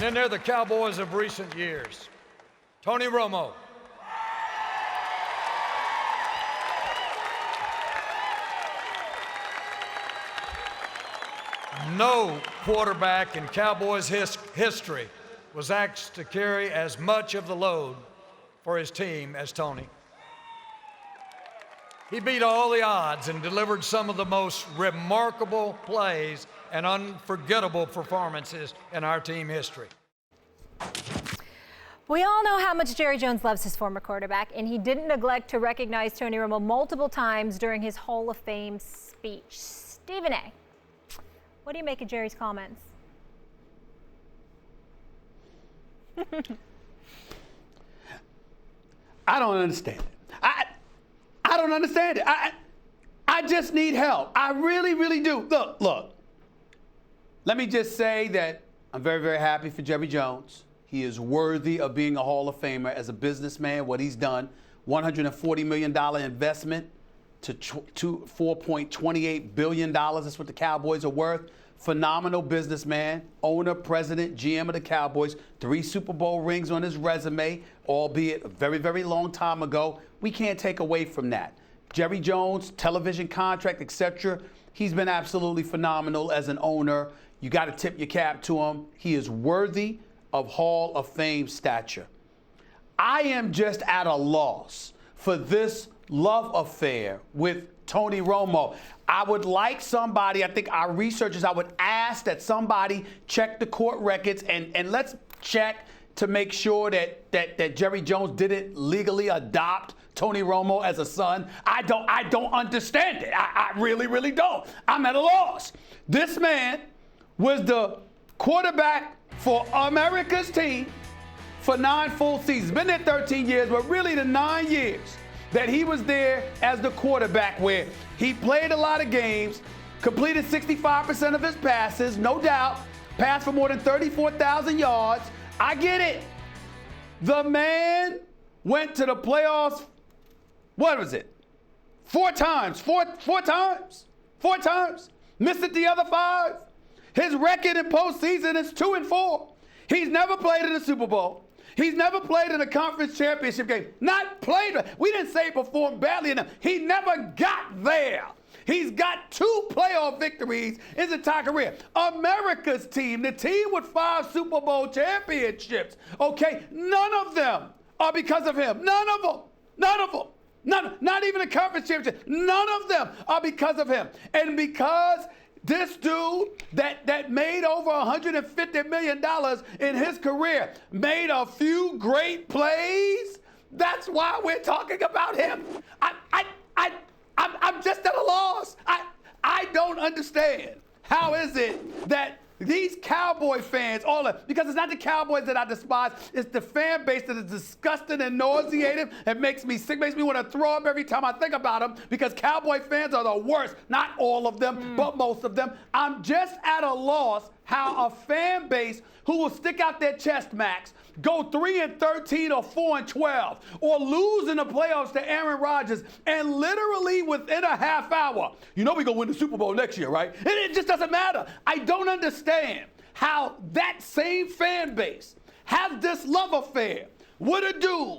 Then they're the Cowboys of recent years. Tony Romo. No quarterback in Cowboys history was asked to carry as much of the load for his team as Tony. He beat all the odds and delivered some of the most remarkable plays and unforgettable performances in our team history. We all know how much Jerry Jones loves his former quarterback, and he didn't neglect to recognize Tony Romo multiple times during his Hall of Fame speech. Stephen A., what do you make of Jerry's comments? I don't understand it. I don't understand it. I just need help. I really, really do. Look. Let me just say that I'm very, very happy for Jerry Jones. He is worthy of being a Hall of Famer as a businessman, what he's done. $140 million investment to $4.28 billion. That's what the Cowboys are worth. Phenomenal businessman, owner, president, GM of the Cowboys. 3 Super Bowl rings on his resume, albeit a very, very long time ago. We can't take away from that. Jerry Jones, television contract, etc. He's been absolutely phenomenal as an owner. You got to tip your cap to him. He is worthy of Hall of Fame stature. I am just at a loss for this love affair with Tony Romo. I would like somebody, I think our researchers, I would ask that somebody check the court records and let's check to make sure that Jerry Jones didn't legally adopt Tony Romo as a son. I don't understand it. I really, really don't. I'm at a loss. This man was the quarterback for America's team for 9 full seasons. Been there 13 years, but really the 9 years that he was there as the quarterback, where he played a lot of games, completed 65% of his passes, no doubt, passed for more than 34,000 yards. I get it. The man went to the playoffs, what was it? 4 times. Four times. Missed it the other 5. His record in postseason is 2-4. He's never played in a Super Bowl. He's never played in a conference championship game. Not played. We didn't say he performed badly enough. He never got there. He's got 2 playoff victories in his entire career. America's team, the team with 5 Super Bowl championships, okay, none of them are because of him. None of them. Not even a conference championship. None of them are because of him. And because this dude that made over $150 million in his career made a few great plays, that's why we're talking about him. I'm just at a loss. I don't understand. How is it that these Cowboy fans, because it's not the Cowboys that I despise, it's the fan base that is disgusting and nauseating and makes me sick, makes me want to throw up every time I think about them, because Cowboy fans are the worst. Not all of them, but most of them. I'm just at a loss how a fan base who will stick out their chest, Max, go 3-13 or 4-12, or lose in the playoffs to Aaron Rodgers, and literally within a half hour, we're going to win the Super Bowl next year, right? And it just doesn't matter. I don't understand how that same fan base has this love affair with a dude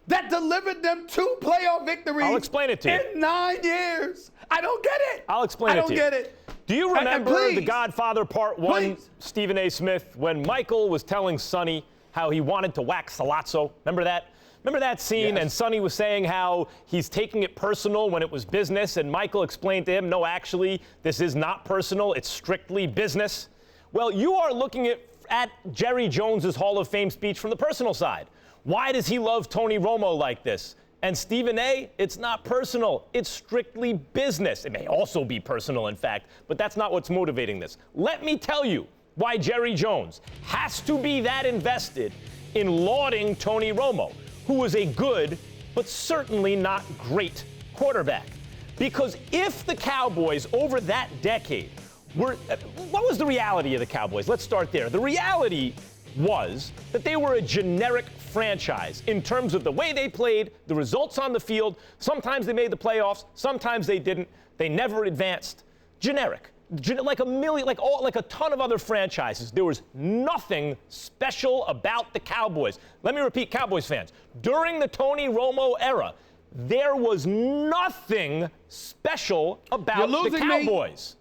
that delivered them 2 playoff victories. I'll explain it to you. In 9 years. I don't get it. I'll explain it to you. I don't get it. Do you remember The Godfather Part 1, Please. Stephen A. Smith, when Michael was telling Sonny how he wanted to wax Salazzo? Remember that? Remember that scene? Yes. And Sonny was saying how he's taking it personal when it was business, and Michael explained to him, no, actually, this is not personal. It's strictly business. Well, you are looking at Jerry Jones's Hall of Fame speech from the personal side. Why does he love Tony Romo like this? And Stephen A., it's not personal. It's strictly business. It may also be personal, in fact, but that's not what's motivating this. Let me tell you why Jerry Jones has to be that invested in lauding Tony Romo, who was a good but certainly not great quarterback. Because if the Cowboys over that decade what was the reality of the Cowboys? Let's start there. The reality was that they were a generic franchise in terms of the way they played, the results on the field. Sometimes they made the playoffs, sometimes they didn't. They never advanced. Generic. like a million, like a ton of other franchises. There was nothing special about the Cowboys. Let me repeat, Cowboys fans, during the Tony Romo era, there was nothing special about the Cowboys.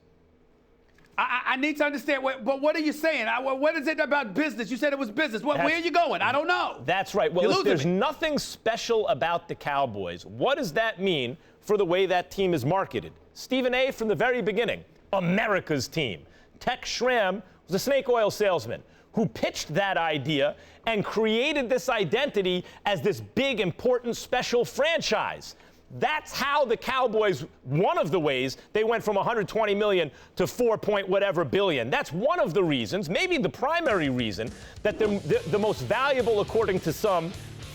I need to understand, but what are you saying? What is it about business? You said it was business. Where are you going? I don't know. That's right. Well, if there's nothing special about the Cowboys, what does that mean for the way that team is marketed? Stephen A. from the very beginning, America's team. Tex Schramm was a snake oil salesman who pitched that idea and created this identity as this big, important, special franchise. That's how the Cowboys, one of the ways they went from 120 million to 4 point whatever billion. That's one of the reasons, maybe the primary reason, that the most valuable, according to some,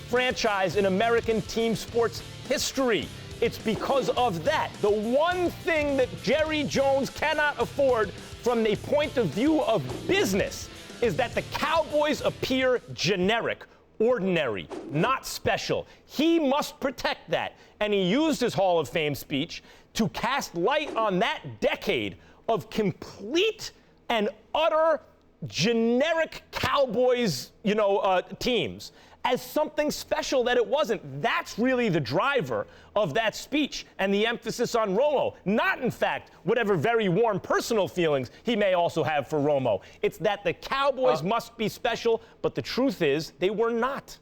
franchise in American team sports history. It's because of that. The one thing that Jerry Jones cannot afford from the point of view of business is that the Cowboys appear generic, ordinary, not special. He must protect that. And he used his Hall of Fame speech to cast light on that decade of complete and utter generic Cowboys, teams as something special that it wasn't. That's really the driver of that speech and the emphasis on Romo. Not, in fact, whatever very warm personal feelings he may also have for Romo. It's that the Cowboys must be special, but the truth is they were not.